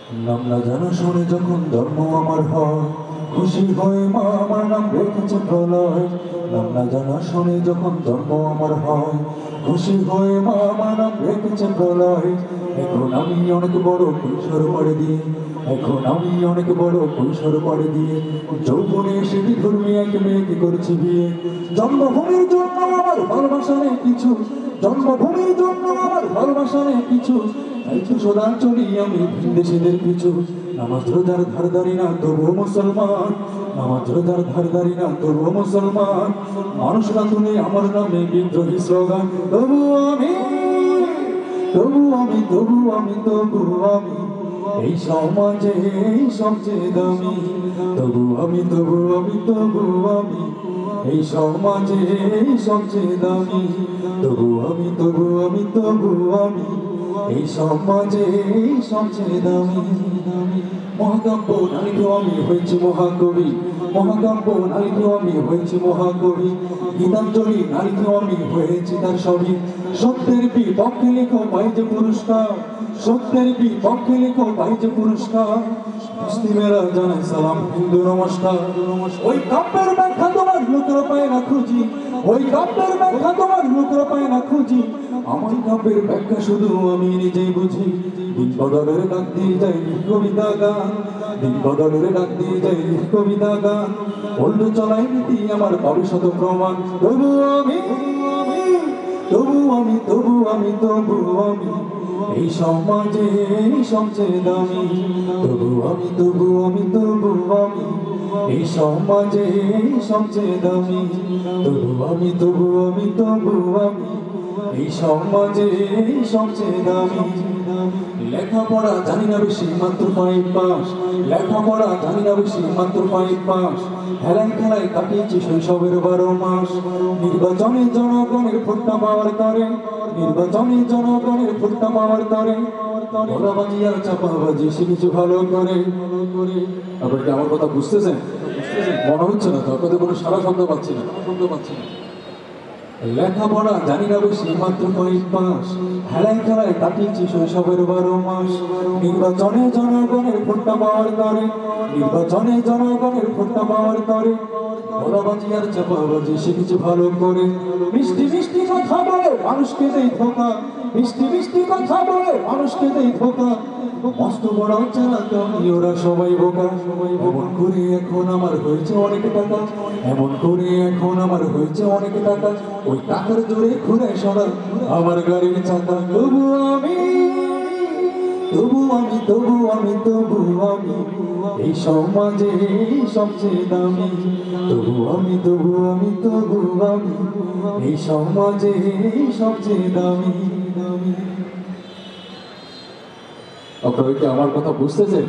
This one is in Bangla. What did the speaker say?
নাম না জানা শুনে যখন ধর্ম আমার হয়, খুশি হয়ে মা আমার নাম রেখেছে প্রলয়। নাম না জানা শুনে যখন ধর্ম আমার হয়, খুশি হয়ে মা আমার নাম রেখেছে প্রলয়। এখন আমি অনেক বড় কৈশোর পাড়ে দিয়ে, এখন আমি অনেক বড় কৈশোর পাড়ে দিয়ে যৌবনে এসে বিধর্মী এক মেয়েকে করছি বিয়ে। জন্মভূমির জন্য আমার ভালোবাসা নেই কিছু, জন্মভূমির জন্য আমার ভালোবাসা নেই কিছু, একটু সদান চলি আমি ভিনদেশীদের পিছু। নামাজ রোজার ধারদারি না তবুও মুসলমান, নামাজ রোজার ধারদারি না তবুও মুসলমান। মানুষরা তুলে আমার নামে বিদ্রোহী স্লোগান, তবু আমি, তবু আমি, তবু আমি, তবু আমি এই সমাজে সবচেয়ে দামি। তবু আমি, তবু আমি, তবু আমি এই সমাজে সবচেয়ে দামি। তবু আমি, তবু আমি, তবু আমি এই সমাজে সবচেয়ে দামি। মহাকাব্য নারীকেও আমি হয়েছি মহাকবি, মহাকাব্য নারীকেও আমি হয়েছি মহাকবি। গীতাঞ্জলি নারীকেও আমি হয়েছি তার সবই। সত্যের বিপক্ষে লেখো পাই যে পুরস্কার, সত্যের বিপক্ষে লেখো পাই যে পুরস্কার। মুসলিমেরা জানাই সালাম, হিন্দু নমস্কার। ওই কাব্যের ব্যাখ্যা তোমার লোকেরা পায় না খুঁজি, ওই কাব্যের ব্যাখ্যা তোমার লোকেরা পায় না খুঁজি। আমার কাব্যের ব্যাখ্যা শুধু আমি নিজেই বুঝি। দিন বদলের ডাক দিয়ে যাই কবিতা গান, দিন বদলের ডাক দিয়ে যাই কবিতা গান। বললো চলাই নীতি আমার পাবে শত প্রমাণ। তবু আমি, তবু আমি, তবু আমি, তবু আমি এই সমাজে সবচেয়ে দামি। তবু আমি, তবু আমি, তবু আমি এই সমাজে সবচেয়ে দামি। তবু আমি, তবু আমি, তবু আমি এই সমাজে সবচেয়ে দামি। লেখাপড়া জানি না বেশি মাত্র 5 পাস, লেখাপড়া জানি না বেশি মাত্র 5 পাস। হেলায় খেলায় কাটিয়েছি শৈশবের 12 মাস। নির্বাচনে জনগণের ভোটটা পাওয়ার তরে, নির্বাচনে জনগণের ভোটটা পাওয়ার তরে ওরাবাজি আর চাপাবাজি শিখেছি ভালো করে। আপনারা কি আমার কথা বুঝতেছেন? মনে হচ্ছে না তো? আপনাদের কোনো সারা শব্দ পাচ্ছি না, শব্দ পাচ্ছি না। লেখাপড়া জানি না বেশি মাত্র 5 পাস, হেলায় খেলায় কাটিয়েছি শৈশবের 12 মাস। নির্বাচনে জনগণের ভোটটা পাওয়ার তরে, নির্বাচনে জনগণের ভোটটা পাওয়ার তরে ওরাবাজি আর চাপাবাজি শিখেছি ভালো করে। মিষ্টি মিষ্টি কথা বলে মানুষকে দেই ধোকা, মিষ্টি মিষ্টি কথা বলে মানুষকে দেই ধোকা। মস্ত বড় চালাক আমি ওরা সবাই বোকা। এমন করে এখন আমার হয়েছে অনেক টাকা, এমন করে এখন আমার হয়েছে অনেক টাকা। ওই টাকার জোরে ঘুরে সরা আমার গাড়ির চাকা। তবু আমি, তবু আমি, তবু আমি, তবু আমি এই সমাজে সবচেয়ে দামি। তবু আমি, তবু আমি, তবু আমি এই সমাজে সবচেয়ে দামি। আপনারা কি আমার কথা বুঝতেছেন?